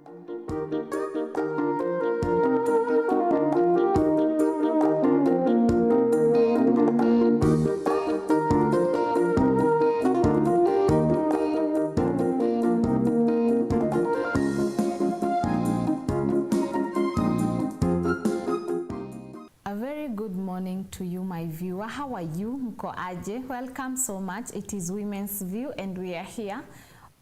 A very good morning to you, my viewer. How are you? Mko aje? Welcome so much. It is Women's View and we are here.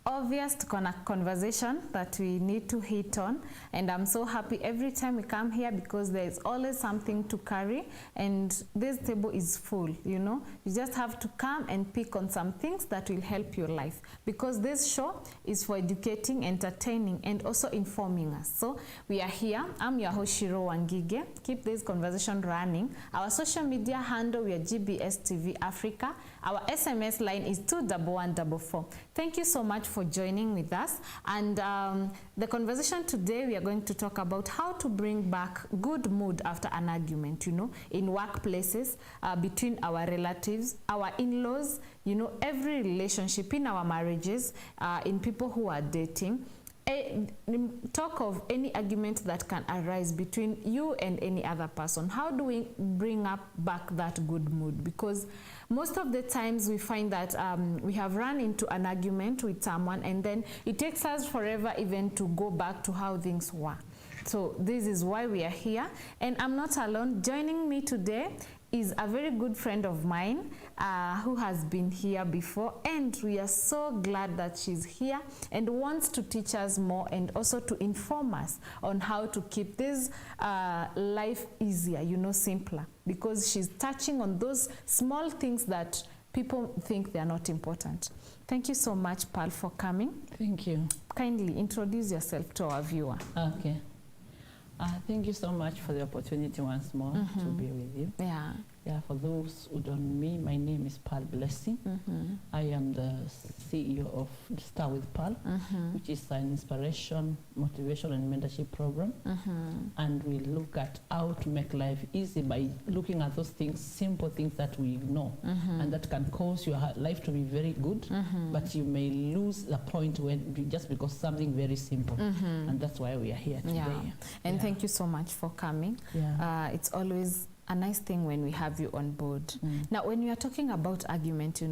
Obvious conversation that we need to hit on, and I'm so happy every time we come here because there is always something to carry, and this table is full. You just have to come and pick on some things that will help your life, because this show is for educating, entertaining, and also informing us. So we are here. I'm your host Shiro Wangige. Keep this conversation running. Our social media handle, we are GBS TV Africa. Our SMS line is 21144. Thank you so much for joining with us. And the conversation today, we are going to talk about how to bring back good mood after an argument, in workplaces, between our relatives, our in-laws, every relationship, in our marriages, in people who are dating. Talk of any argument that can arise between you and any other person. How do we bring back that good mood? Because most of the times we find that we have run into an argument with someone, and then it takes us forever even to go back to how things were. So this is why we are here, and I'm not alone. Joining me today is a very good friend of mine who has been here before, and we are so glad that she's here and wants to teach us more and also to inform us on how to keep this life easier, simpler, because she's touching on those small things that people think they are not important. Thank you so much, Pearl, for coming. Thank you. Kindly introduce yourself to our viewer. Okay. Thank you so much for the opportunity once more to be with you. Yeah, for those who don't know me, my name is Pearl Blessing. I am the CEO of Start with Pearl, which is an inspiration, motivation, and mentorship program. And we look at how to make life easy by looking at those things, simple things that we ignore, and that can cause your life to be very good, but you may lose the point when just because something very simple. And that's why we are here today. And thank you so much for coming. It's always a nice thing when we have you on board. Now, when we are talking about argument,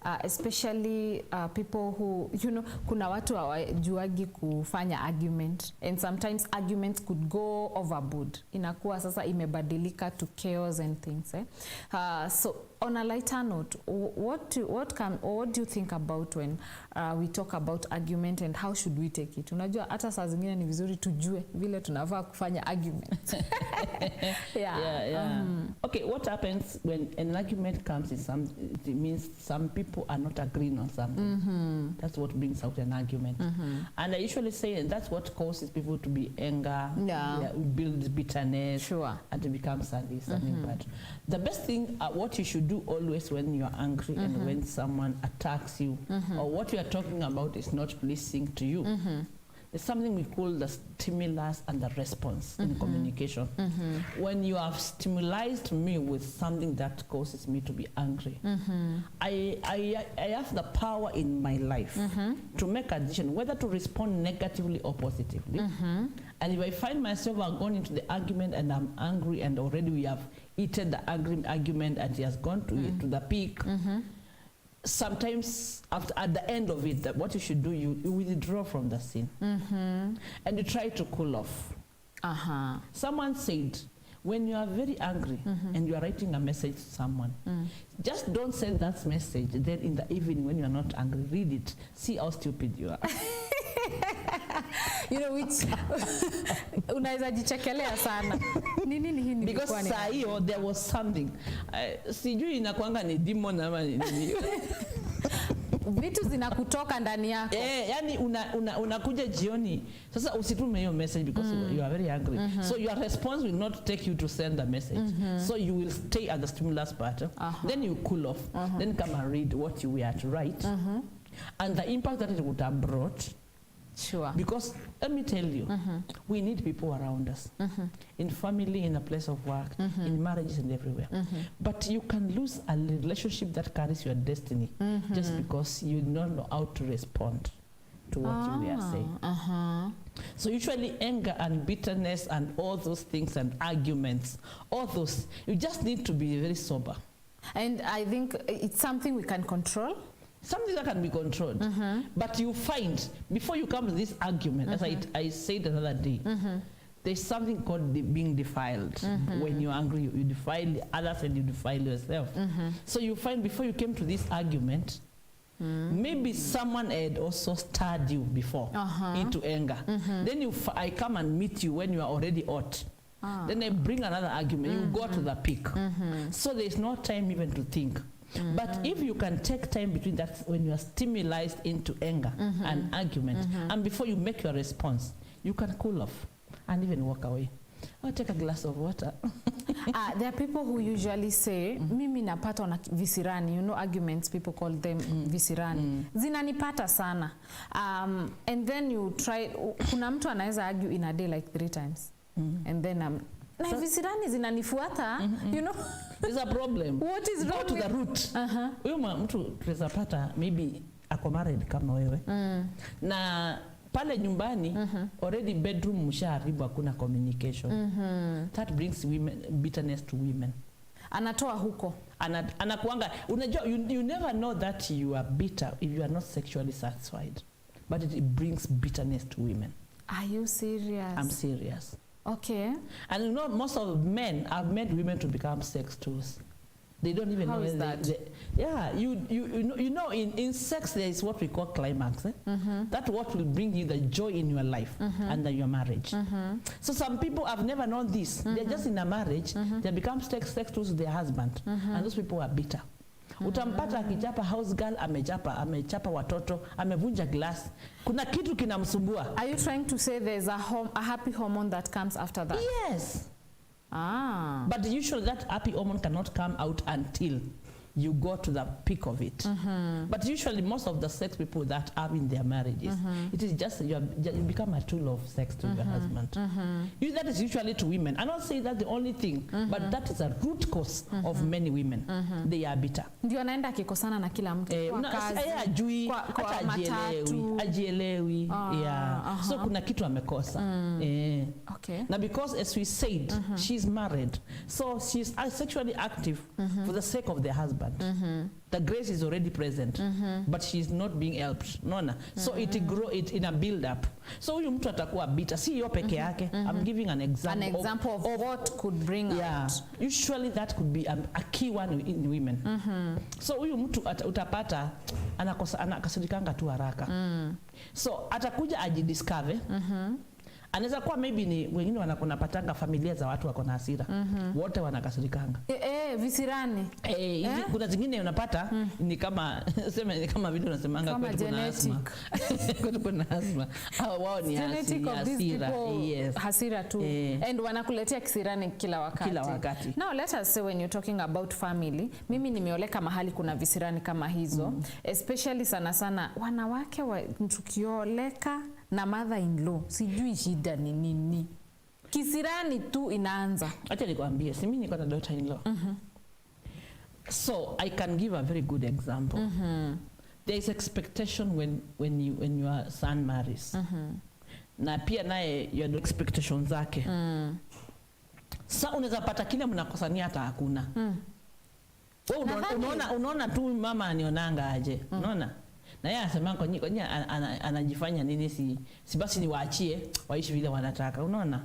especially people who, kuna watu hawajuagi kufanya argument, and sometimes arguments could go overboard. Inakuwa sasa imebadilika to chaos and things. So on a lighter note, what do you think about when we talk about argument, and how should we take it? Unajua hata saa zingine ni vizuri tujue vile tunafaa kufanya argument. Okay, what happens when an argument comes it means some people are not agreeing on something. That's what brings out an argument. And I usually say that's what causes people to be anger, builds bitterness, and to become something bad. The best thing, what you should do always when you are angry and when someone attacks you, or what you are talking about is not pleasing to you, there's something we call the stimulus and the response in communication. When you have stimulated me with something that causes me to be angry, I have the power in my life to make a decision whether to respond negatively or positively. And if I find myself going into the argument and I'm angry, and already we have heated the argument and it has gone to the peak, sometimes at the end of it, what you should do, you withdraw from the scene and you try to cool off. Someone said, when you are very angry and you are writing a message to someone, just don't send that message. Then in the evening when you are not angry, read it. See how stupid you are. Which unaweza jichekelea sana. Nini hii? Because saa hiyo there was something. Sijui inakuanga ni demon ama nini. Vitu zinakutoka ndani yako. Yani unakuja jioni. Sasa usitume hiyo message because you are very angry. So your response will not take you to send the message. So you will stay at the stimulus part. Then you cool off. Then come and read what you were to write. And the impact that it would have brought. Sure. Because let me tell you, we need people around us, in family, in a place of work, in marriages and everywhere. But you can lose a relationship that carries your destiny just because you don't know how to respond to what you are saying. So usually anger and bitterness and all those things and arguments, all those, you just need to be very sober. And I think it's something we can control. Something that can be controlled. But you find, before you come to this argument, as I said another day, there's something called being defiled. When you're angry, you defile others and you defile yourself. So you find before you came to this argument, maybe someone had also stirred you before into anger. Then I come and meet you when you are already hot. Then I bring another argument. You go to the peak. So there's no time even to think. But if you can take time between that, when you are stimulated into anger and argument, and before you make your response, you can cool off and even walk away. Or take a glass of water. There are people who usually say, mimi napata na visirani, you know, arguments, people call them visirani. Zinanipata sana. And then you try, kuna mtu anaweza argue in a day like 3 times. And then na visirani zinanifuata, you know. There's a problem. What is wrong? Go to the root. Huyo mtu tunaweza pata maybe ako married kama wewe. Na pale nyumbani already bedroom mshaharibu, hakuna communication. That brings bitterness to women. Anatoa huko. Anakuanga, unajua, you never know that you are bitter if you are not sexually satisfied. But it brings bitterness to women. Are you serious? I'm serious. Okay. And you know, most of men have made women to become sex tools. They don't even know. How is that? Yeah, you know, in sex there is what we call climax. That's what will bring you the joy in your life and your marriage. So some people have never known this. They're just in a marriage. They become sex tools to their husband, and those people are bitter. Utampata akichapa house girl, amechapa watoto, amevunja glass. Kuna kitu kinamsumbua. Are you trying to say there's a happy hormone that comes after that? Yes. But usually that happy hormone cannot come out until you go to the peak of it. But usually most of the sex people that are in their marriages, it is just you become a tool of sex to your husband. That is usually to women. I don't say that's the only thing, but that is a root cause of many women. They are bitter. Ndio anaenda akikosana na kila mtu kwa kazi, ajui, kwa matatu, ajielewi. So kuna kitu amekosa. Okay. Now because as we said, she's married, so she's sexually active for the sake of the husband. The grace is already present, but she's not being helped. Nona. So it grow it in a build up. So huyu mtu atakuwa bitter. Si yo peke yake. I'm giving an example. An example of what could bring out. Usually that could be a key one in women. So huyu mtu utapata anakasirikanga tu haraka. So atakuja ajidiscover. Anaweza kuwa maybe ni wengine wanapatanga familia za watu wako na hasira. Wote wanakasirikanga. Visirani. Kuna zingine unapata ni kama sema ni kama vile unasemanga kwa kuna asma. Kuna asma. Wao ni hasira. Yes. Hasira tu. And wanakuletea kisirani kila wakati. Kila wakati. Now let us say when you're talking about family, mimi nimeoleka mahali kuna visirani kama hizo, especially sana wanawake tukioleka na mother-in-law, sijui shida ni nini. Kisirani tu inaanza. Acha nikwambie, si mimi niko na daughter-in-law. So I can give a very good example. There is expectation when your son marries. Na pia naye your expectations zake. Sasa unaweza pata kile mnakosania hata hakuna. Unaona tu mama anionanga aje. Unaona? Na yeye anasema kwa nini anajifanya nini si basi niwaachie waishi vile wanataka, unaona?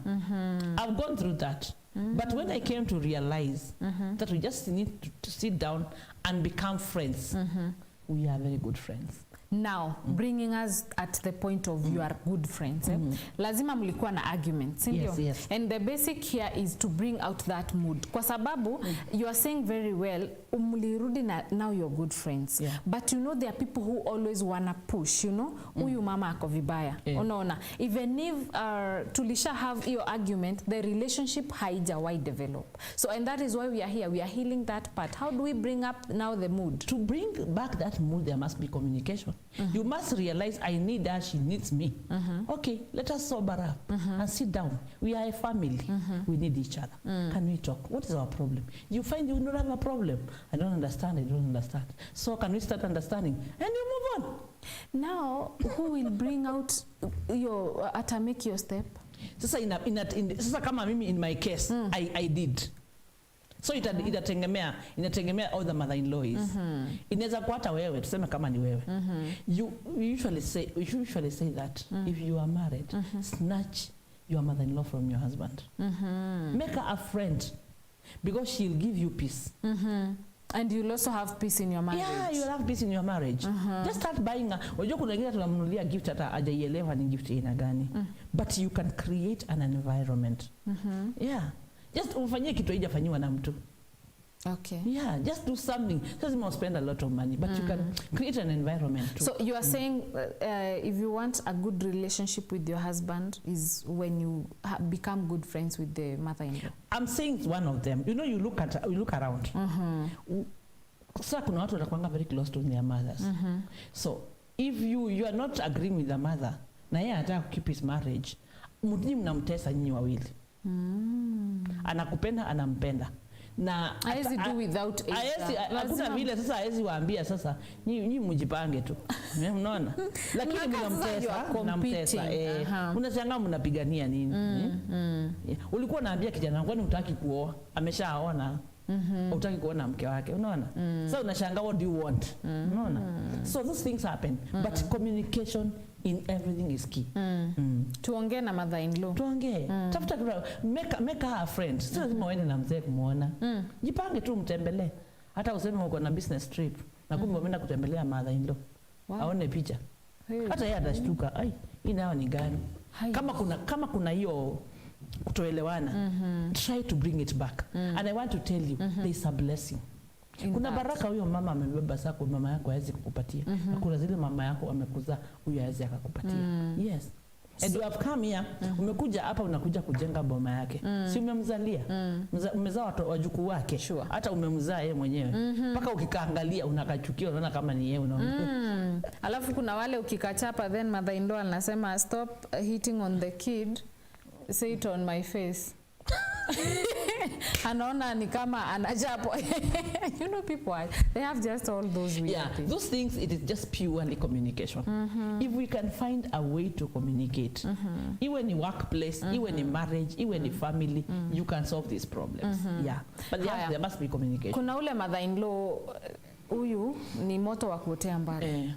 I've gone through that. But when I came to realize that we just need to sit down and become friends, we are very good friends. Now, bringing us at the point of you are good friends. Lazima mlikuwa na arguments, ndio? Yes. And the basic here is to bring out that mood. Kwa sababu, you are saying very well, mlirudi na now you're good friends. But you know there are people who always wanna push, you know? Huyu mama ako vibaya. Unaona? Even if tulisha have your argument, the relationship haijawahi develop. So, and that is why we are here. We are healing that part. How do we bring up now the mood? To bring back that mood, there must be communication. You must realize I need her, she needs me. Okay, let us sober up and sit down. We are a family. We need each other. Can we talk? What is our problem? You find you don't have a problem. I don't understand. So can we start understanding and you move on? Now who will bring out your make your step? Sasa sasa kama mimi in my case I did. So inategemea all the mother-in-law is. Inaweza kuwa hata wewe tuseme kama ni wewe. You usually say that if you are married, snatch your mother-in-law from your husband. Make her a friend because she'll give you peace. And you'll also have peace in your marriage. Yeah, you'll have peace in your marriage. Just start buying unajua kuna wengine tunamnunulia gift hata hajaielewa ni gift ina gani. But you can create an environment. Yeah. Just ufanyie kitu haijafanywa na mtu. Okay. Yeah, just do something. Doesn't spend a lot of money, but you can create an environment too. So you are saying if you want a good relationship with your husband is when you become good friends with the mother-in-law. I'm saying it's one of them. You know, you look around. Sasa kuna watu wanakuanga very close to their mothers. So if you are not agreeing with the mother, na yeye anataka keep his marriage, mnamtesa nyinyi wawili. Anakupenda, anampenda. Na haezi do without hakuna vile sasa haezi waambia sasa nyinyi mjipange tu. Unaona? Lakini mnamtesa. Unashangaa mnapigania nini? Ulikuwa unaambia kijana kwani hutaki kuoa? Ameshaoa hutaki kuona mke wake. Unaona? So unashangaa what do you want? Unaona? So those things happen. But communication in everything is key. Tuongee na mother-in-law. Tuongee. Tafuta make her a friend. Sio lazima uende na mzee kumuona. Jipange tu mtembelee. Hata useme uko na business trip na kumbe umeenda kutembelea mother-in-law. Wow. Aone picha. Hata yeye atashtuka. Ai, hii nayo ni gani? Kama kuna hiyo kutoelewana, try to bring it back. And I want to tell you, there is a blessing. Kuna baraka huyo mama amebeba sako mama yako hawezi kukupatia. Kuna zile mama yako amekuzaa huyo hawezi akakupatia. Yes. And you have come here, umekuja hapa unakuja kujenga boma yake. Si umemzalia? Umezaa wajukuu wake. Hata umemzaa yeye mwenyewe. Paka ukikaangalia unakachukia unaona kama ni yeye unaona. Alafu kuna wale ukikachapa then mother-in-law anasema stop hitting on the kid. Say it on my face. Anaona ni kama anajapo. You know people they have just all those weird things. Those things it is just purely communication. If we can find a way to communicate, even in workplace, even in marriage, even in family, you can solve these problems. Yeah, but there must be communication. Kuna ule mother-in-law huyu ni moto wa kuotea mbali.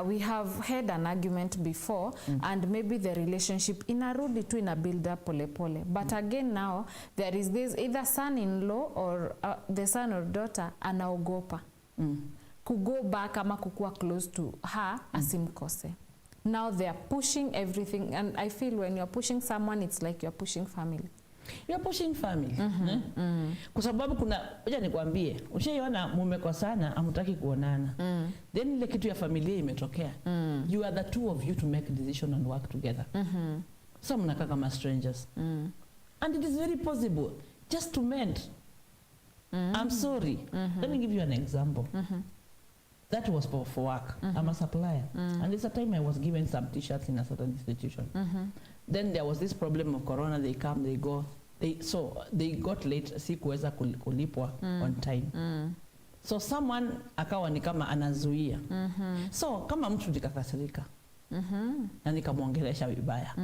We have had an argument before and maybe the relationship inarudi tu ina build up pole pole. But again now there is this either son-in-law or the son or daughter anaogopa. Kugo back ama kukua close to her asimkose. Now they are pushing everything and I feel when you're pushing someone it's like you're pushing family. You are pushing family. Kwa sababu kuna ngoja nikwambie, ushaiona mmekosana hamtaki kuonana. Then ile kitu ya familia imetokea. You are the two of you to make a decision and work together. So mnakaa kama strangers. And it is very possible just to mend. I'm sorry. Let me give you an example. That was for work. I'm a supplier. And there's a time I was given some t-shirts in a certain institution. Then there was this problem of corona. They come, they go. They got late. Sikuweza kulipwa on time. So someone akawa ni kama anazuia. So kama mtu nikakasirika. Na nikamwongelesha vibaya.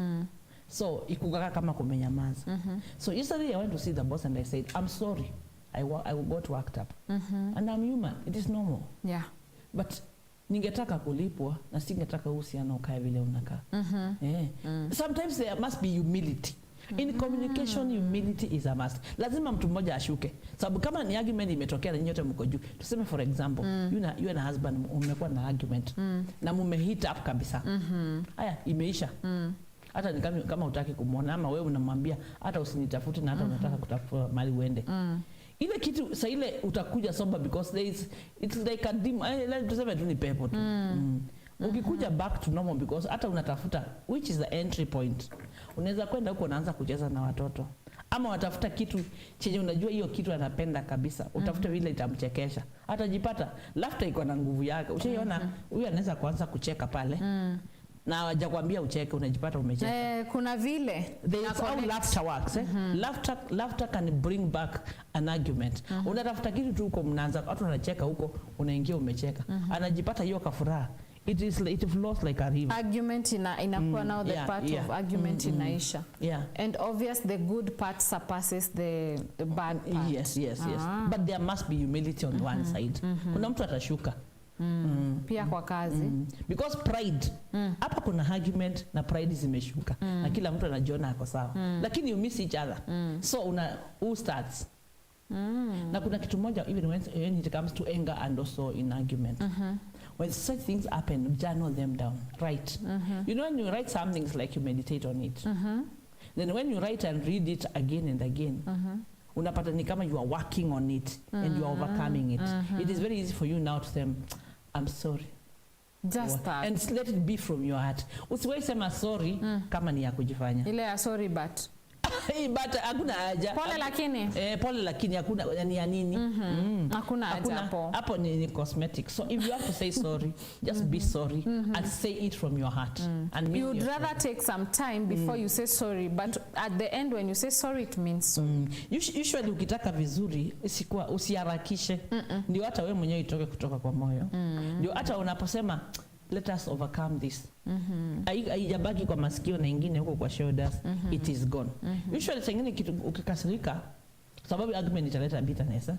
So ikukaka kama kumenyamaza. So yesterday I went to see the boss and I said, I'm sorry. I got worked up. And I'm human. It is normal. Yeah. But ningetaka kulipwa na singetaka uhusiano ukae vile unakaa. Sometimes there must be humility. In communication, humility is a must. Lazima mtu mmoja ashuke. Sababu kama ni argument imetokea na nyote mko juu. Tuseme for example, you and a husband umekuwa na argument na mume hit up kabisa. Haya, imeisha. Hata ni kama hutaki kumuona ama wewe unamwambia hata usinitafute na hata unataka kutafuta mali uende. Ile kitu sasa ile utakuja sober because it's like a demon. Tuseme tu ni pepo tu. Ukikuja back to normal because hata unatafuta which is the entry point. Unaweza kwenda huko unaanza kucheza na watoto. Ama watafuta kitu chenye unajua hiyo kitu anapenda kabisa. Utafuta vile itamchekesha. Hata jipata laughter iko na nguvu yake. Ushaiona huyu anaweza kuanza kucheka pale. na hawajakwambia ucheke, unajipata umecheka. Kuna vile there is how laughter works. Laughter can bring back an argument. Unatafuta kitu tu uko mnaanza watu wanacheka huko, unaingia umecheka, anajipata hiyo kafuraha. It flows like a river. Argument inakuwa now the part of argument inaisha. And obvious the good part surpasses the bad part. Yes. But there must be humility on one side. Kuna mtu atashuka. Pia kwa kazi. Because pride, hapa kuna argument na pride zimeshuka. Na kila mtu anajiona ako sawa. Lakini you miss each other. So who starts? Na kuna kitu moja even when it comes to anger and also in argument. When such things happen, journal them down. Write. You know, when you write some things, like you meditate on it. Then when you write and read it again and again, unapata ni kama you are working on it and you are overcoming it. It is very easy for you now to say, I'm sorry. Just that. And let it be from your heart. Usiwahi sema sorry kama ni ya kujifanya. Ile ya sorry but but hakuna haja. Pole lakini. Pole lakini hakuna ni ya nini? Hakuna haja hapo. Hapo ni cosmetic. So if you have to say sorry, just be sorry and say it from your heart. And you would rather take some time before you say sorry, but at the end when you say sorry it means sorry. Usually ukitaka vizuri usiharakishe. Ndio hata wewe mwenyewe itoke kutoka kwa moyo. Ndio hata unaposema let us overcome this. Haijabaki kwa masikio na ingine huko kwa shoulders. It is gone. Usually sengine kitu ukikasirika sababu argument italeta bitterness.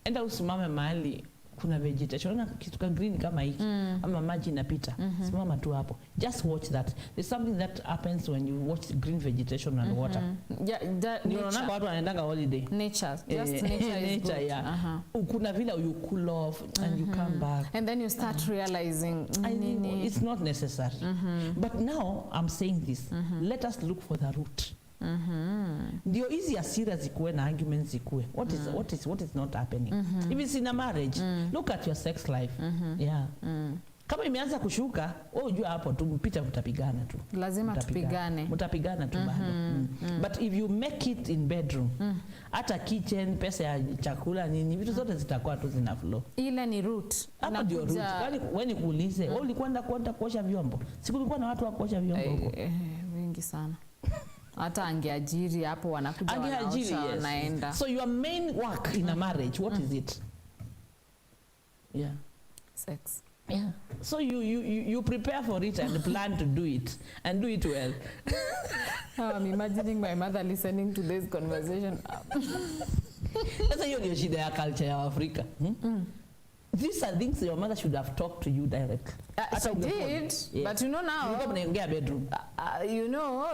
Enda usimame mahali kuna vegetation na kitu ka green kama hiki ama maji inapita. Simama tu hapo. Just watch that. There's something that happens when you watch green vegetation and water. Ndio unaona watu wanaendanga holiday. Nature. Just nature is good. Kuna vile you cool off and you come back. And then you start realizing it's not necessary. But now I'm saying this. Let us look for the root. Ndio hizi hasira zikuwe na arguments zikuwe. What is not happening? If it's in a marriage, look at your sex life. Kama imeanza kushuka, unajua hapo tu mpita mtapigana tu. Lazima tupigane. Mtapigana tu bado. But if you make it in bedroom, hata kitchen, pesa ya chakula nini, vitu zote zitakuwa tu zina flow. Ile ni root. Hapo ndio root. Wewe nikuulize, wewe ulikwenda kuosha vyombo? Siku kulikuwa na watu wa kuosha vyombo huko. Wengi sana. Hata angeajiri hapo wanakuja wanaosha wanaenda. So your main work in a marriage, what is it? Sex. So you prepare for it and plan to do it and do it well. I'm imagining my mother listening to this conversation. Sasa hiyo ndio shida ya culture ya Afrika. These are things your mother should have talked to you directly. She did, but you know now. Bedroom. You know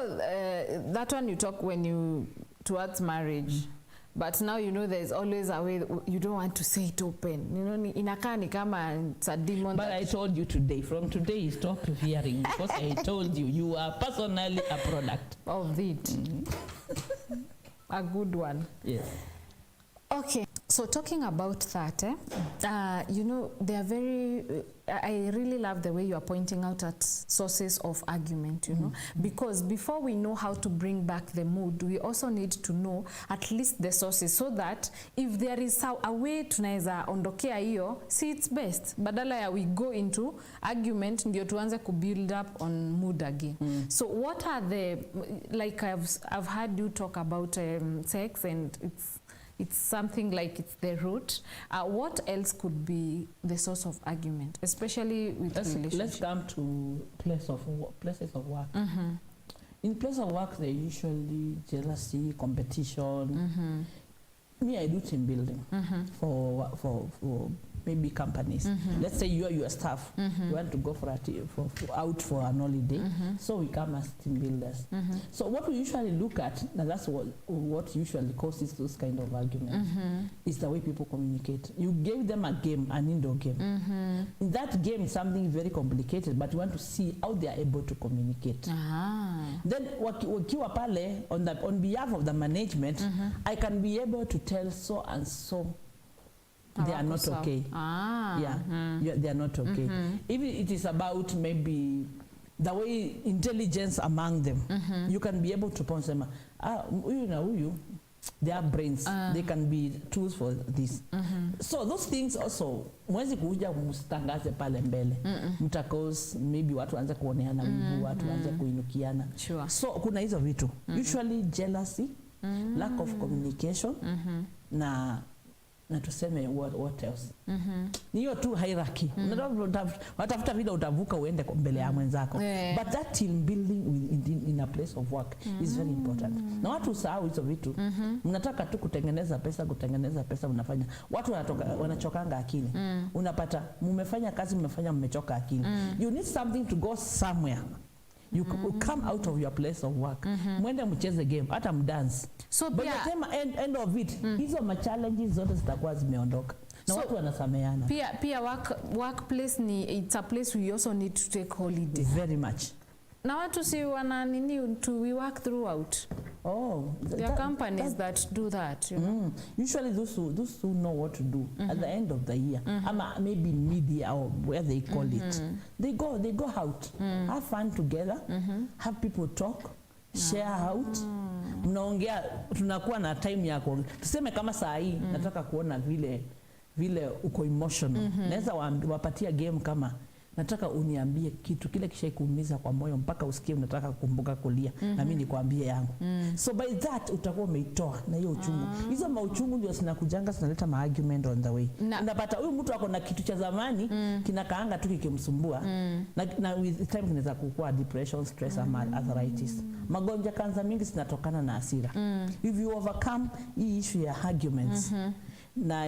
that one you talk when you towards marriage. But now you know there's always a way you don't want to say it open. You know, inakaa ni kama it's a demon. But I told you today, from today stop fearing because I told you are personally a product of it. A good one. Yes. Okay. So talking about that, you know, they are very, I really love the way you are pointing out at sources of argument, you know, because before we know how to bring back the mood, we also need to know at least the sources so that if there is a way tunaweza ondokea hiyo, see it's best. Badala ya we go into argument, ndio tuanze build up on mood again. So what are the, like I've heard you talk about sex and it's something like it's the root. What else could be the source of argument, especially with relationships? Let's come to places of work. In place of work, there usually jealousy, competition. Me, I do team building for maybe companies. Let's say you are your staff. You want to go out for an holiday. So we come as team builders. So what we usually look at, and that's what usually causes those kind of arguments, is the way people communicate. You gave them a game, an indoor game. In that game, it's something very complicated, but you want to see how they are able to communicate. Then wakiwa pale on behalf of the management, I can be able to tell so and so they are not okay. They are not okay. If it is about maybe the way intelligence among them, you can be able to point them, huyu na huyu their brains they can be tools for this. So those things also mwezi kuja mstangaze pale mbele mtakos maybe watu waanze kuoneana wivu, watu waanze kuinukiana. Sure. So kuna hizo vitu usually jealousy, lack of communication na tuseme what else. Ni hiyo tu hierarchy. Unatafuta vile utavuka uende mbele ya mwenzako. But that team building in a place of work is very important. Na watu usahau hizo vitu. Mnataka tu kutengeneza pesa mnafanya. Watu wanachokanga akili. Unapata mmefanya kazi mmechoka akili. You need something to go somewhere. You come out of your place of work. Mwende mcheze game, hata mdance. So by the time end of it, hizo challenges zote zitakuwa zimeondoka. Na so, watu wanasameana. Pia workplace it's a place we also need to take holiday. Very much. Na watu si wana nini to we work throughout. There are companies that do that, you know? Usually those who know what to do at the end of the year, maybe media or where they call it, they go out, have fun together, have people talk, share out. Mnaongea, tunakuwa na time yako. Tuseme kama saa hii nataka kuona vile uko emotional. Naweza wapatia game kama nataka uniambie kitu kile kishaikuumiza kwa moyo mpaka usikie unataka kukumbuka kulia na mimi nikwambie yangu. So by that utakuwa umeitoa na hiyo uchungu. Hizo mauchungu ndio zinakujanga zinaleta argument on the way. Unapata huyu mtu ako na kitu cha zamani kinakaanga tu kikimsumbua na with time kinaweza kukua depression, stress ama arthritis. Magonjwa kanza mingi zinatokana na hasira. If you overcome hii issue ya arguments na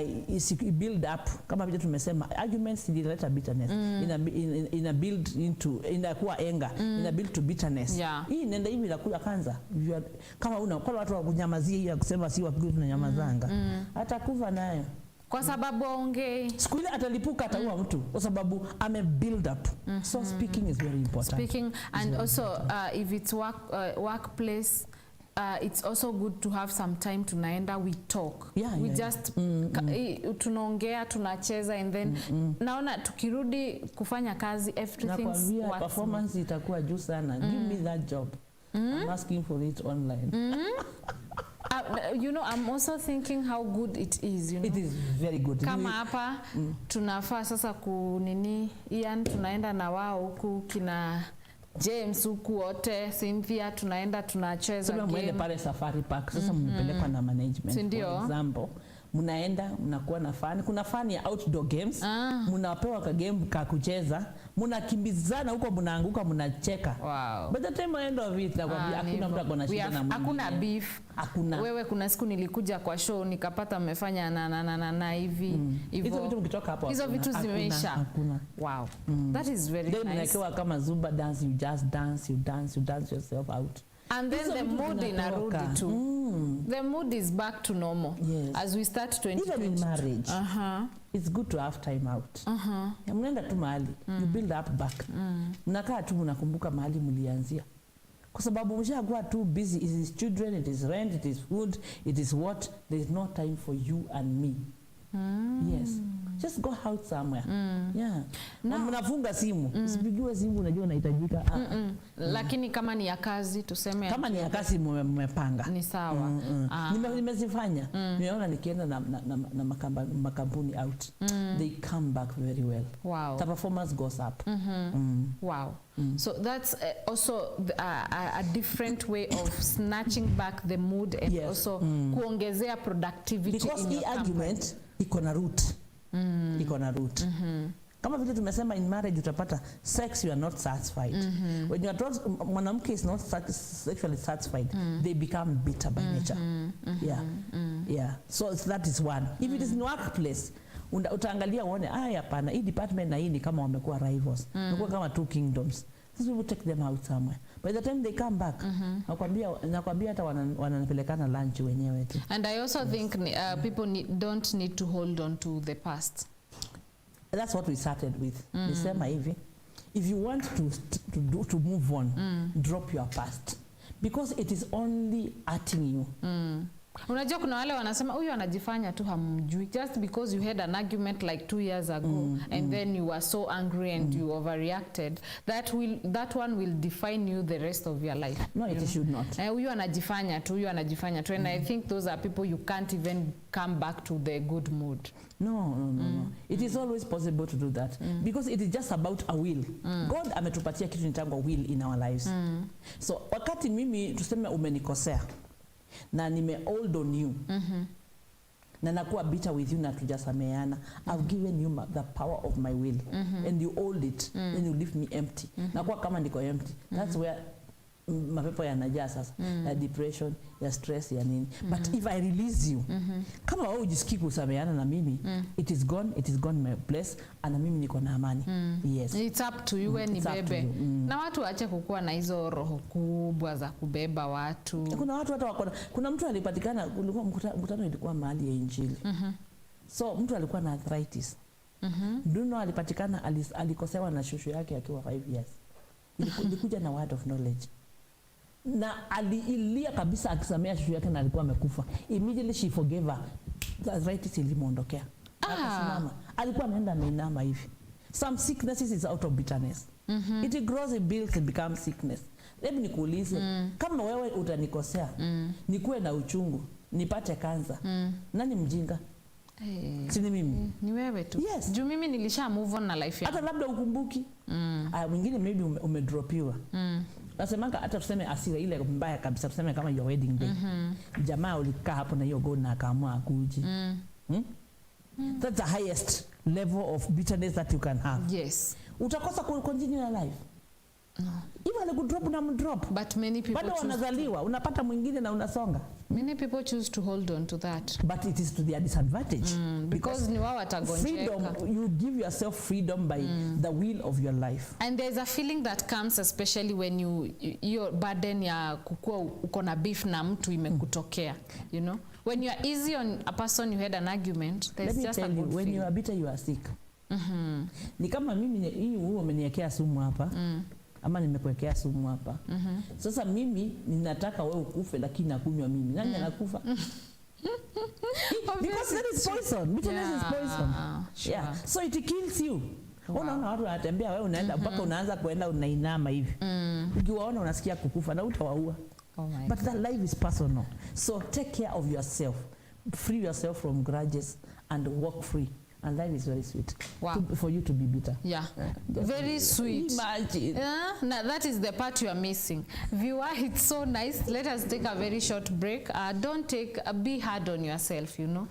build up kama vile tumesema arguments inaleta bitterness, ina build into inakuwa anger, ina build to bitterness. Hii nenda hivi inakuja kanza kama kwa watu wa kunyamazia ya kusema si wapigo tunanyamazanga atakufa nayo kwa sababu ongei siku ile atalipuka ataua mtu kwa sababu ame build up. So speaking is very important. And also if it's workplace it's also good to have some time tunaenda we talk. We just tunaongea tunacheza and then naona tukirudi kufanya kazi everything's performance itakuwa juu sana. Give me that job. I'm asking for it online. You know, I'm also thinking how good it is, you know. It is very good. Kama hapa tunafaa sasa kunini Ian tunaenda na wao huku kina James huku wote Cynthia tunaenda tunacheza game. Mwende pale Safari Park sasa mpelekwa na management. For example, mnaenda mnakuwa na fun. Kuna fun ya outdoor games. Mnapewa ka game ka kucheza. Mnakimbizana huko mnaanguka mnacheka. By the time end of it nakwambia hakuna mtu akona shida na mwingine. Hakuna beef. Hakuna. Wewe kuna siku nilikuja kwa show nikapata mmefanya na hivi hivyo. Hizo vitu mkitoka hapo. Hizo vitu zimeisha. Hakuna. Wow. That is very nice. Mnakewa kama Zumba dance, you just dance, you dance yourself out. And then the mood inarudi too. The mood is back to normal. As we start 2020. Even in marriage. It's good to have time out. Mnaenda tu mahali, you build up back. Mnakaa tu mnakumbuka mahali mlianzia. Kwa sababu mshakuwa too busy, it is children, it is rent, it is food, it is what, there is no time for you and me. Yes. Just go out somewhere. Na mnafunga simu. Usipigiwe simu unajua unahitajika. Lakini kama ni ya kazi tuseme kama ni ya kazi mmepanga. Ni sawa. Nimezifanya. Nimeona nikienda na makampuni out. They come back very well. Wow. The performance goes up. Wow. So that's also a different way of snatching back the mood and also kuongezea productivity because in your argument iko na root. Iko na root. Kama vile tumesema in marriage utapata sex you are not satisfied. When you are mwanamke is not sexually satisfied, they become bitter by nature. So that is one. If it is in workplace utaangalia uone hapana hii department na hii ni kama wamekuwa rivals. Wamekuwa kama two kingdoms. This will take them out somewhere. By the time they come back, nakwambia hata wanapelekana lunch wenyewe tu. And I also think people don't need to hold on to the past. That's what we started with. Nisema hivi, if you want to move on, drop your past. Because it is only hurting you. Unajua kuna wale wanasema huyu anajifanya tu hamjui just because you had an argument like 2 years ago and then you were so angry and you overreacted, that one will define you the rest of your life. No, it should not. Huyu anajifanya tu, and I think those are people you can't even come back to the good mood. No. It is always possible to do that because it is just about a will. God ametupatia kitu nitangwa will in our lives. So wakati mimi tuseme umenikosea na nime hold on you na nakuwa bitter with you na tujasameana, I've given you the power of my will and you hold it and you leave me empty. Nakuwa kama niko empty. That's where mapepo yanajaa sasa, ya depression, ya stress, ya nini. But if I release you, kama wewe ujisikii kusameana na mimi, it is gone my place, and mimi niko na amani. Yes. It's up to you when bebe. Na watu waache kukua na hizo roho kubwa za kubeba watu. Kuna watu hata wako, kuna mtu alipatikana, kulikuwa mkutano ilikuwa mahali ya Injili. So mtu alikuwa na arthritis. Duno alipatikana alikosewa na shushu yake akiwa 5 years. Ilikuja na word of knowledge. Na aliilia kabisa akisamea shushu yake na alikuwa amekufa. Immediately she forgave her. The arthritis ilimuondokea. Akasimama. Alikuwa anaenda ameinama hivi. Some sicknesses is out of bitterness. It grows in bills and becomes sickness. Hebu nikuulize, kama wewe utanikosea, nikuwe na uchungu, nipate kansa, nani mjinga? Si ni mimi? Ni wewe tu. Yes. Juu mimi nilisha move on na life yangu. Hata labda ukumbuki. Mwingine maybe umedropiwa. Nasemanga hata tuseme asira ile mbaya kabisa, tuseme kama your wedding day. Jamaa ulikaa hapo na hiyo gold na akaamua akuji. That's the highest level of bitterness that you can have. Yes. Utakosa continue your life. Even like drop na mdrop. But many people bado wanazaliwa, unapata mwingine na unasonga. Many people choose to hold on to that. But it is to their disadvantage. Because ni wao watagonjeka. Freedom, you give yourself freedom by the will of your life. And there's a feeling that comes especially when your burden ya kukua uko na beef na mtu imekutokea, you know. When you are easy on a person you had an argument, there's just a good feeling. When you are bitter you are sick. Ni kama mimi hii wewe umeniwekea sumu hapa. Ama nimekuwekea sumu hapa. Sasa mimi ninataka wewe ukufe lakini nakunywa mimi. Nani anakufa? Because that is poison. Bitterness is poison. Sure. Yeah. So it kills you. Unaona watu wanatembea, wewe unaenda mpaka unaanza kuenda unainama hivi. Ukiwaona unasikia kukufa na utawaua. But that life is personal. So take care of yourself. Free yourself from grudges and walk free. And life is very sweet. Wow. For you to be bitter. Yeah. Very sweet. Imagine. Now that is the part you are missing. Viewer, it's so nice. Let us take a very short break. Don't be hard on yourself, you know.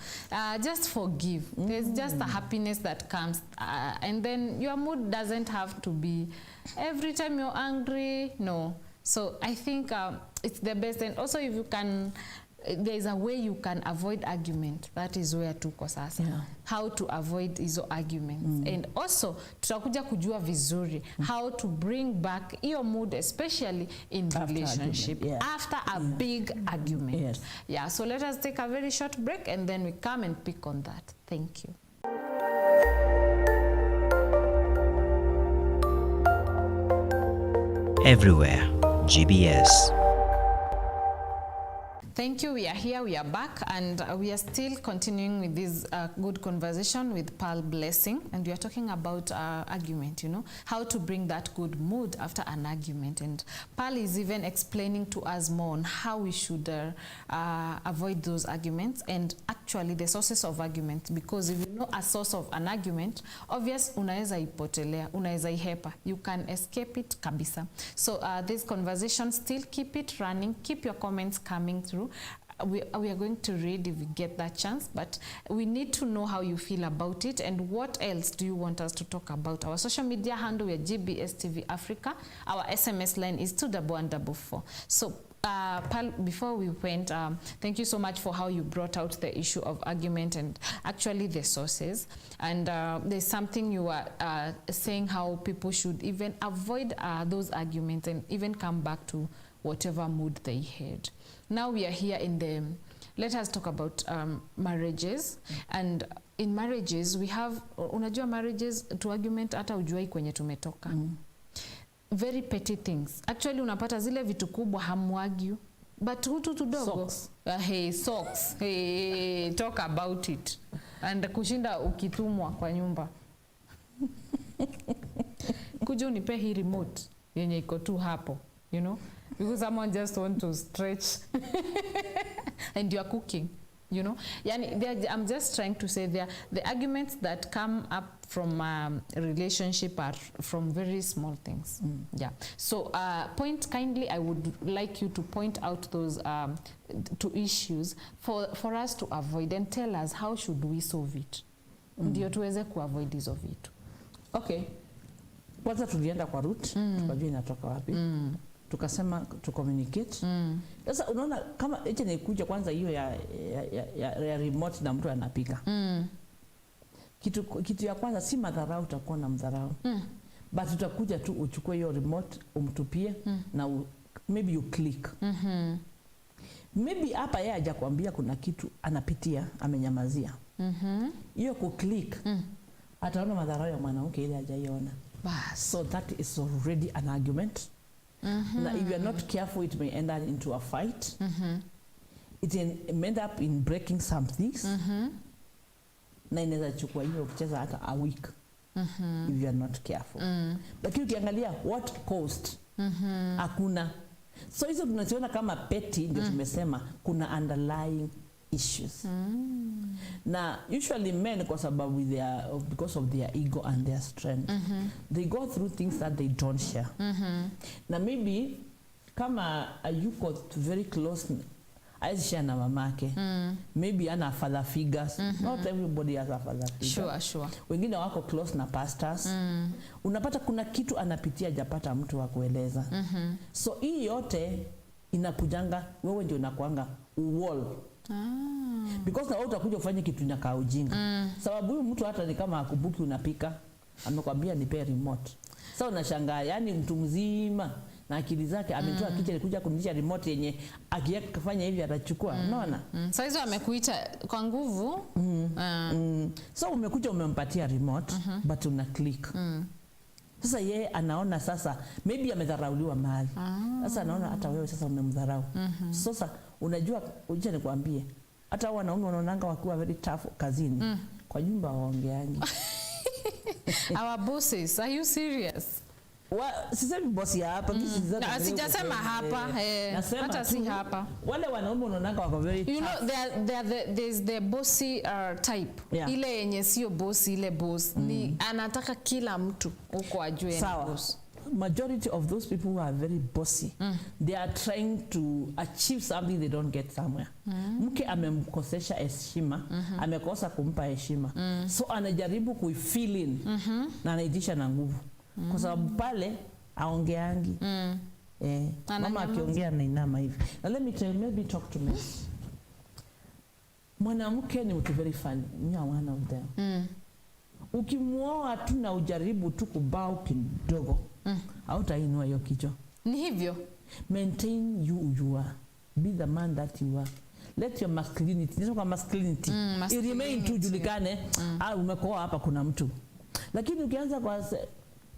Just forgive. There's just a happiness that comes. And then your mood doesn't have to be every time you're angry. No. So I think it's the best. And also if you can, there is a way you can avoid argument. That is where tuko sasa. Yeah. How to avoid hizo arguments. And also tutakuja kujua vizuri how to bring back your mood, especially in relationship after a big argument. Yes. Yeah, so let us take a very short break and then we come and pick on that. Thank you. Everywhere, GBS. Thank you. We are here, we are back, and we are still continuing with this good conversation with Pearl Blessing, and we are talking about argument, you know, how to bring that good mood after an argument. And Pearl is even explaining to us more on how we should avoid those arguments and actually the sources of argument, because if you know a source of an argument, obvious unaweza ipotelea, unaweza ihepa, you can escape it kabisa. So this conversation, still keep it running, keep your comments coming through. We are going to read if we get that chance, but we need to know how you feel about it and what else do you want us to talk about. Our social media handle, we are GBS TV Africa. Our SMS line is 21144. So Pearl, before we went, thank you so much for how you brought out the issue of argument and actually the sources. And there's something you are saying how people should even avoid those arguments and even come back to whatever mood they had. Now we are here in the, let us talk about marriages. And in marriages we have, unajua marriages to argument hata ujuai kwenye tumetoka. Very petty things. Actually unapata zile vitu kubwa hamuargue. But hutu tudogo. Socks. Hey, socks. Hey, talk about it. And kushinda ukitumwa kwa nyumba. Kuja unipe hii remote yenye iko tu hapo, you know? Because someone just want to stretch and you are cooking, you know? Yani, I'm just trying to say the arguments that come up from relationship are from very small things. Yeah. So kindly, I would like you to point out those two issues for us to avoid and tell us how should we solve it. Ndio tuweze kuavoid hizo vitu. Okay. Kwanza tulienda kwa root, tukajua inatoka wapi. Tukasema to communicate. Sasa unaona kama eti nikuja kwanza hiyo ya remote na mtu anapika. Kitu ya kwanza si madharau, utakuwa na mdharau. But utakuja tu uchukue hiyo remote umtupie na maybe you click. Maybe hapa yeye hajakwambia kuna kitu anapitia, amenyamazia. Hiyo ku click ataona madharau ya mwanamke ile hajaiona. So that is already an argument. Now, if you are not careful, it may end up into a fight. It may end up in breaking some things. Na inaweza chukua hiyo kucheza hata a week if you are not careful. Lakini ukiangalia what caused, hakuna. So hizo tunaziona kama petty, ndio tumesema kuna underlying issues. Now usually men kwa sababu because of their ego and their strength, they go through things that they don't share. Now maybe kama you got very close aisha na mamake, maybe ana father figures. Not everybody has a father figure. Sure. Wengine wako close na pastors. Unapata kuna kitu anapitia japata mtu wa kueleza. So hii yote inakujanga wewe ndio unakuanga wall. Because na utakuja ufanye kitu inakaa ujinga. Sababu huyu mtu hata ni kama akubuki unapika, amekwambia nipe remote. Sasa unashangaa, yani mtu mzima na akili zake ametoa kitu kuja kunisha remote yenye akifanya hivi atachukua. Unaona? Sasa hizo amekuita kwa nguvu. So umekuja umempatia remote but una click. Sasa yeye anaona sasa maybe amedharauliwa mahali. Sasa anaona hata wewe sasa umemdharau. Sasa unajua uje nikwambie hata wanaume wanaonanga wakiwa very tough kazini. Kwa nyumba waongeangi. Our bosses, are you serious? Sisemi bosi hapa, sijasema hapa, hata si hapa. Wale wanaume wanaonanga wako very tough. You know there's the bossy type. Yeah. Ile yenye sio boss, ile boss ni anataka kila mtu uko ajue ni boss. Majority of those people who are very bossy, they are trying to achieve something they don't get somewhere. Mke amemkosesha heshima, amekosa kumpa heshima. So anajaribu kuifeel in na anaitisha na nguvu. Kwa sababu pale aongeangi. Mama akiongea na inama hivi. Now let me maybe talk to me. Mwanamke ni mtu very funny. You are one of them. Ukimuoa tu na ujaribu tu kubao kidogo, hautainua hiyo kichwa. Ni hivyo. Maintain you are. Be the man that you are. Let your masculinity, nisema masculinity, remain tu julikane. Umekoa hapa kuna mtu. Lakini ukianza kwa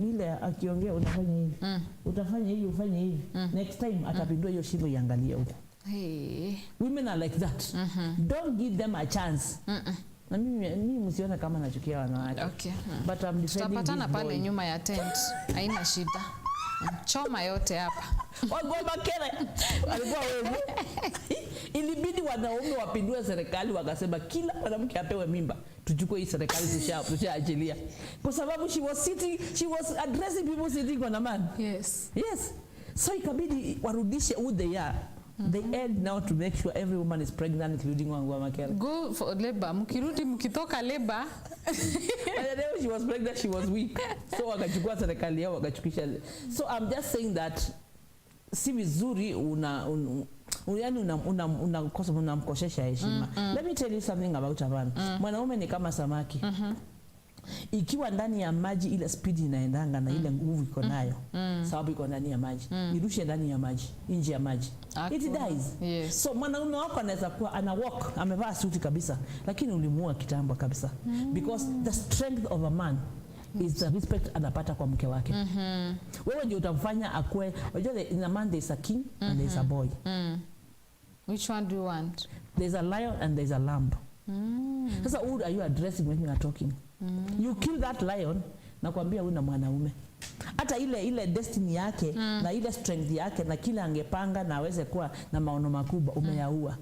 ile akiongea unafanya hivi. Utafanya hivi, ufanye hivi. Next time atapindua hiyo shingo iangalie huko. Women are like that. Don't give them a chance. Na mimi msione kama nachukia wanawake. Okay. But I'm defending. Tutapatana pale nyuma ya tent. Haina shida. Choma yote hapa. Wagoma kile. Alikuwa wewe. Ilibidi wanaume wapindue serikali wakasema kila mwanamke apewe mimba. Tuchukue hii serikali tushaachilia. Kwa sababu she was addressing people sitting on a man. Yes. So ikabidi warudishe who they are. They end now to make sure every woman is pregnant, including Wangua Makere. Go for labor. Mkirudi mkitoka labor. By the day she was pregnant, she was weak. So wakachukua serikali yao wakachukisha. So I'm just saying that si vizuri unamkosesha heshima. Let me tell you something about a man. Mwanaume ni kama samaki. Ikiwa ndani ya maji ile speed inaendanga na ile nguvu iko nayo, sababu iko ndani ya maji, irushe ndani ya maji, nje ya maji, it dies. Yes. So mwanaume wako anaweza kuwa ana walk, amevaa suti kabisa, lakini ulimuua kitambo kabisa. Because the strength of a man is the respect anapata kwa mke wake. Wewe ndio utamfanya akue. Unajua in a man there is a king and there is a boy. Which one do you want? There's a lion and there's a lamb. Sasa who are you addressing when you are talking? You kill that lion, nakwambia una mwanaume. Hata ile destiny yake na ile strength yake na kila angepanga na aweze kuwa na maono makubwa umeyaua.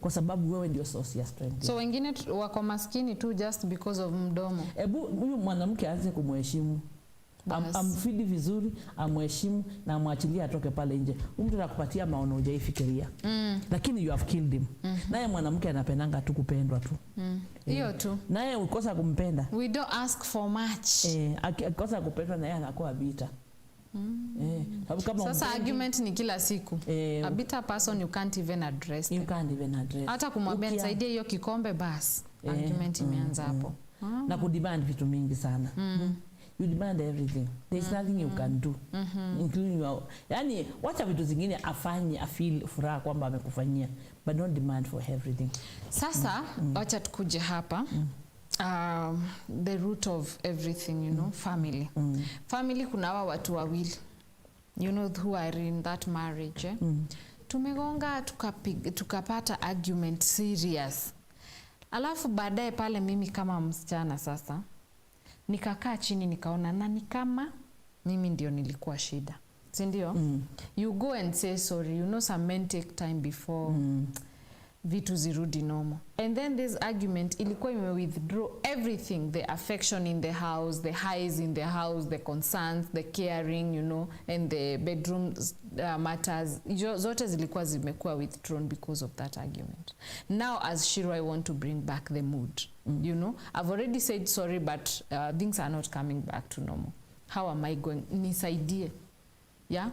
Kwa sababu wewe ndio source ya strength. So wengine wako maskini tu just because of mdomo. Huyu mwanamke aanze kumheshimu. Amfidi vizuri, amheshimu na amwachilie atoke pale nje. Mtu anakupatia maono hujaifikiria. Lakini you have killed him. Naye mwanamke anapendanga tu kupendwa tu. Hiyo tu. Naye ukosa kumpenda. We don't ask for much. Akikosa kupendwa naye anakuwa vita. Kama sasa argument ni kila siku. A bitter person you can't even address. You can't even address. Hata kumwambia nisaidie hiyo kikombe basi. Argument imeanza hapo. Na kudemand vitu mingi sana. You demand everything. There's nothing you can do. Including your, yani wacha vitu zingine afanye afeel furaha kwamba amekufanyia, but don't demand for everything. Sasa wacha tukuje hapa. The root of everything, you know, family. Family kuna hawa watu wawili, you know, who are in that marriage. Tumegonga tukapata argument serious. Alafu baadaye pale mimi kama msichana sasa nikakaa chini nikaona nani kama mimi ndio nilikuwa shida. Si ndio? You go and say sorry. You know some men take time before vitu zirudi normal. And then this argument ilikuwa ime withdraw everything, the affection in the house, the highs in the house, the concerns, the caring, you know, and the bedroom matters. Zote zilikuwa zimekuwa withdrawn because of that argument. Now as Shiro, I want to bring back the mood. You know, I've already said sorry, but things are not coming back to normal. How am I going? Nisaidie. Yeah.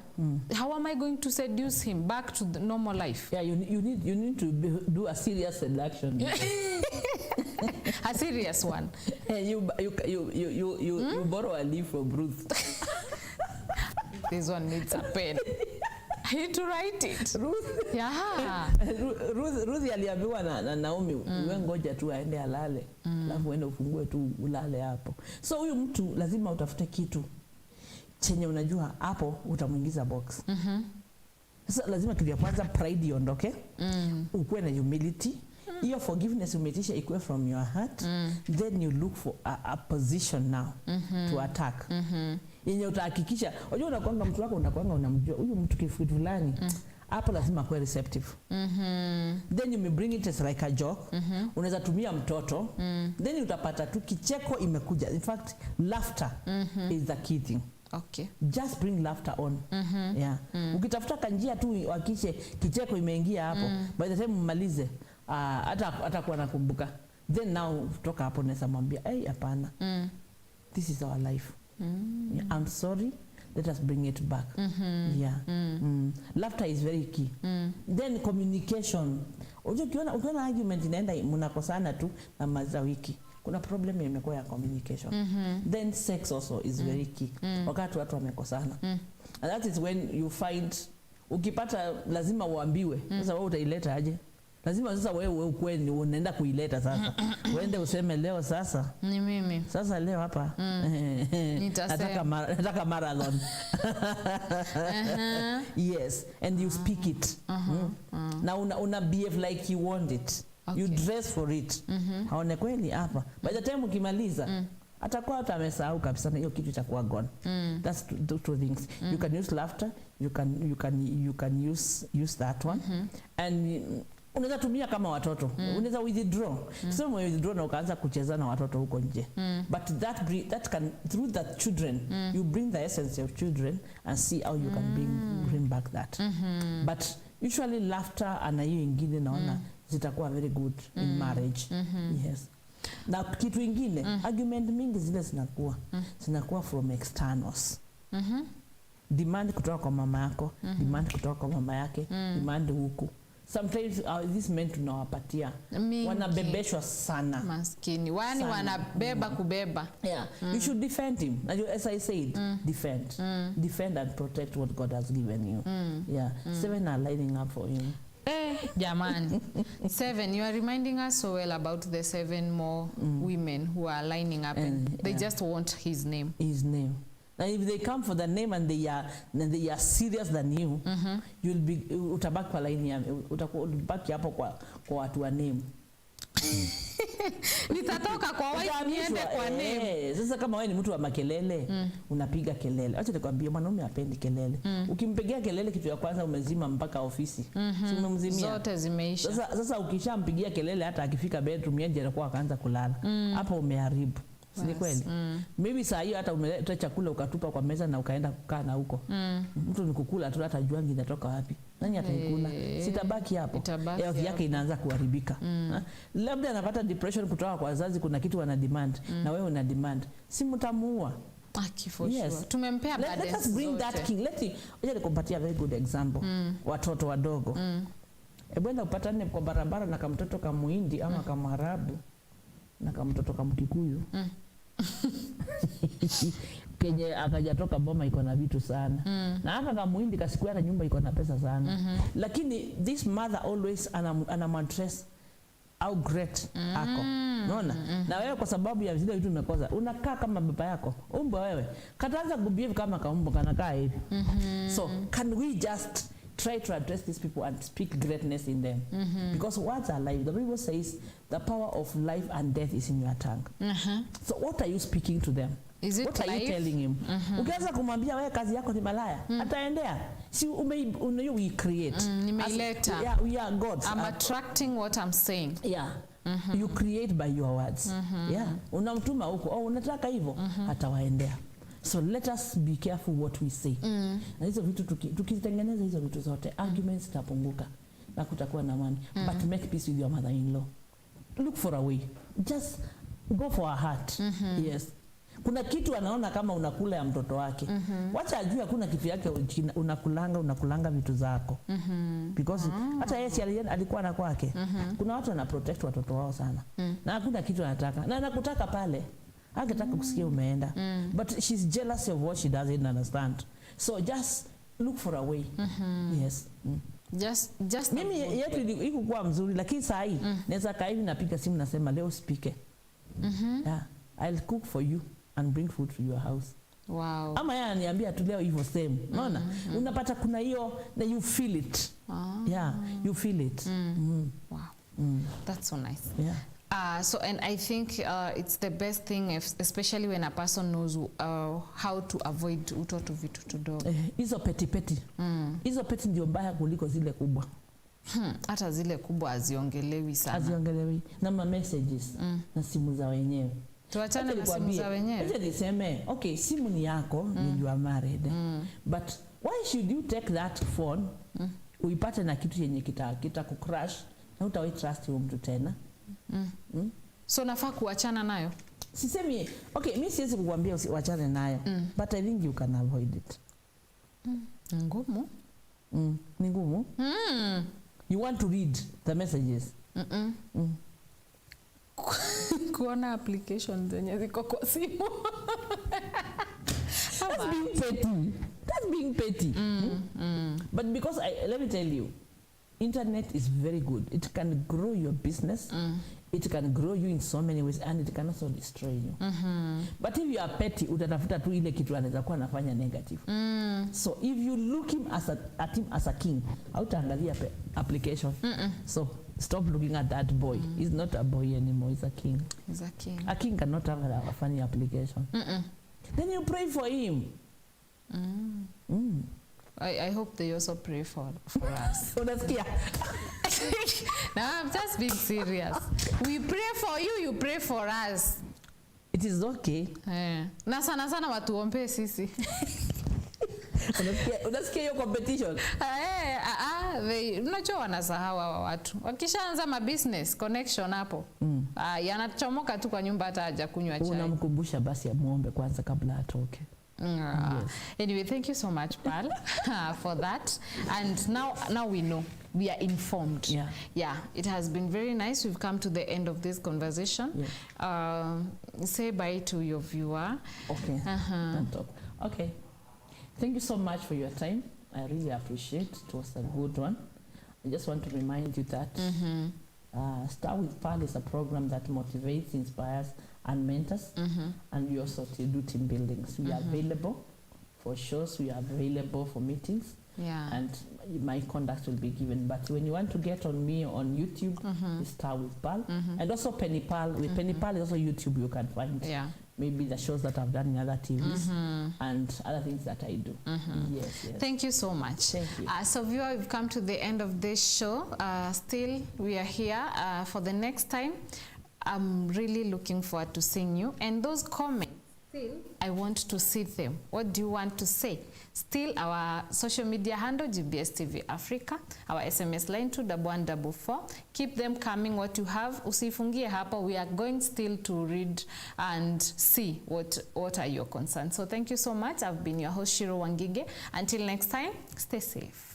How am I going to seduce him back to the normal life? Yeah, you need to do a serious seduction. A serious one. You borrow a leaf from Ruth. This one needs a pen. I need to write it. Ruth. Yeah. Ruth aliambiwa na Naomi, wewe ngoja tu aende alale, alafu uende ufungue tu ulale hapo. So huyu mtu lazima utafute kitu chenye unajua hapo utamuingiza box. Sasa lazima kitu ya kwanza pride iondoke. Ukuwe na humility. Hiyo forgiveness umeitisha ikuwe from your heart. Then you look for a position now to attack. Yenye utahakikisha, unajua unakuanga mtu wako unakuanga unamjua huyu mtu kitu fulani. Hapo lazima kuwe receptive. Then you may bring it as like a joke. Unaweza tumia mtoto. Then utapata tu kicheko imekuja. In fact, laughter is the key thing. Okay. Just bring laughter on. Yeah. Ukitafuta kanjia tu wakishe kicheko imeingia hapo. By the time mmalize hata kuwa nakumbuka. Then now toka hapo naweza mwambia, "Hey, hapana. This is our life. Yeah, I'm sorry. Let us bring it back." Yeah. Laughter is very key. Then communication. Ukiona argument inaenda mnakosana tu na mazawiki. Kuna problem imekuwa ya communication. Then sex also is very key. Wakati watu wamekosana. And that is when you find ukipata lazima uambiwe. Sasa wewe utaileta aje? Lazima sasa wewe ukweni unaenda kuileta sasa. Uende useme leo sasa. Ni mimi. Sasa leo hapa. Nataka marathon. Yes, and you speak it. Na una behave like you want it. Okay. You dress for it. Haone kweli hapa. By the time ukimaliza atakuwa amesahau kabisa na hiyo kitu itakuwa gone. That's two things. You can use laughter, you can use that one. And unaweza tumia kama watoto. Unaweza withdraw. So when you withdraw na ukaanza kucheza na watoto huko nje. But that can through the children you bring the essence of children and see how you can bring back that. But usually laughter and hiyo ingine naona zitakuwa very good in marriage. Yes. Na kitu ingine argument mingi zile zinakuwa from externals. Demand kutoka kwa mama yako, demand kutoka kwa mama yake, demand huku. Sometimes these men tunawapatia wanabebeshwa sana maskini wani wanabeba kubeba. Yeah. You should defend him. As I said, defend and protect what God has given you. Yeah. 7 are lining up for him. Jamani. 7, you are reminding us so well about the 7 more women who are lining up and they just want his name. His name. Now if they come for the name and they are serious than you, you'll be utabaki kwa line ya utabaki hapo kwa watu wa name. Nitatoka kwa wife niende kwa name. Sasa kama wewe ni mtu wa makelele, unapiga kelele. Acha nikwambie mwanaume hapendi kelele. Ukimpigia kelele kitu ya kwanza umezima mpaka ofisi. Si umemzimia. Zote zimeisha. Sasa ukishampigia kelele hata akifika bedroom yeye atakuwa akaanza kulala. Hapo umeharibu. Si kweli? Maybe saa hiyo hata umeleta chakula ukatupa kwa meza na ukaenda kukaa na huko. Mtu nikukula tu hata juangi inatoka wapi. Nani ataikula? Sitabaki hapo. Health yake inaanza kuharibika. Labda anapata depression kutoka kwa wazazi, kuna kitu wana demand na wewe una demand. Si mtamuua. Kifo sure. Tumempea baadaye. Let us bring that king. Ngoja nikupatie a very good example. Watoto wadogo. Ebwenda upatane kwa barabara na kamtoto kama Muhindi ama kama Arabu na kama mtoto kama Kikuyu. Kenye akajatoka boma iko na vitu sana. Na haka kama Muhindi kasikuwa na nyumba iko na pesa sana. Lakini this mother always anamadress how great ako. Unaona? Na wewe kwa sababu ya zile vitu umekosa, unakaa kama baba yako. Umbo wewe. Kataanza kubehave kama kaumbo kanakaa hivi. So, can we just try to address these people and speak greatness in them? Because words are life. The Bible says the power of life and death is in your tongue. So what are you speaking to them? Is it what are you telling him? Ukianza kumwambia wewe kazi yako ni malaya, ataendea. Si we create. Nimeileta. Yeah, we are gods. I'm attracting what I'm saying. Yeah. You create by your words. Yeah. Unamtuma huko, unataka hivyo, atawaendea. So let us be careful what we say. Na hizo vitu tukitengeneza hizo vitu zote, arguments tapunguka na kutakuwa na amani. But make peace with your mother-in-law. Look for a way. Just go for a heart. Yes. Kuna kitu anaona kama unakula ya mtoto wake. Wacha ajue hakuna kitu yake unakulanga vitu zako. Because hata yeye alikuwa na kwake. Kuna watu wana protect watoto wao sana. Na hakuna kitu anataka. Na anakutaka pale. Angetaka kusikia umeenda. But she's jealous of what she doesn't understand. So just look for a way. Yes. Just mimi yetu iko kwa mzuri, lakini saa hii naweza kaa hivi napiga simu nasema leo usipike. Yeah, I'll cook for you and bring food to your house. Wow. Ama yeye ananiambia tu leo hivyo same. Unaona? Unapata kuna hiyo na you feel it. Yeah, you feel it. Wow. That's so nice. Yeah. So and I think it's the best thing especially when a person knows how to avoid utoto vitu tudogo. Hizo peti. Hizo peti ndio mbaya kuliko zile kubwa. Hata zile kubwa haziongelewi sana. Haziongelewi na messages na simu za wenyewe. Tuachane na simu za wenyewe. Acha niseme, okay, simu ni yako, you are married. But why should you take that phone uipate na kitu yenye kita kucrash na utawahi trust huyo mtu tena? So nafaa kuachana nayo? Sisemi, okay, mimi siwezi kukuambia usiachane nayo, but I think you can avoid it. Ngumu? Ni ngumu? You want to read the messages? Kuona application zenye ziko kwa simu. That's being petty. That's being petty. But because let me tell you, internet is very good. It can grow your business. It can grow you in so many ways, and it can also destroy you. But if you are petty, utatafuta tu ile kitu anaweza kuwa anafanya negative. So if you look at him as a king, hautaangalia application. So stop looking at that boy. He's not a boy anymore. He's a king. He's a king. A king cannot have a funny application. Then you pray for him. I hope they also pray for us. Unasikia? Now I'm just being serious. We pray for you, you pray for us. It is okay. Na sana watuombe sisi. Unasikia hiyo competition? Unajua wanasahau hawa watu. Wakishaanza ma business connection hapo. Yanachomoka tu kwa nyumba hata hajakunywa chai. Unamkumbusha basi amuombe kwanza kabla atoke. Yes. Anyway, thank you so much, Pal, for that. And now we know. We are informed. Yeah, it has been very nice. We've come to the end of this conversation. Say bye to your viewer. Okay. Okay. Thank you so much for your time. I really appreciate it. It was a good one. I just want to remind you that Start with Pal is a program that motivates, inspires, and mentors. And we also do team buildings. We are available for shows. We are available for meetings. Yeah. And my contacts will be given. But when you want to get on me on YouTube, it's Star with Pearl. And also Penny Pearl. With Penny Pearl is also YouTube you can find. Yeah. Maybe the shows that I've done in other TVs and other things that I do. Yes, yes. Thank you so much. Thank you. So viewer, we've come to the end of this show. Still, we are here for the next time. I'm really looking forward to seeing you. And those comments, still, I want to see them. What do you want to say? Still, our social media handle, GBS TV Africa, our SMS line 21144. Keep them coming, what you have. Usifungie hapa. We are going still to read and see what are your concerns. So thank you so much. I've been your host, Shiro Wangige. Until next time, stay safe.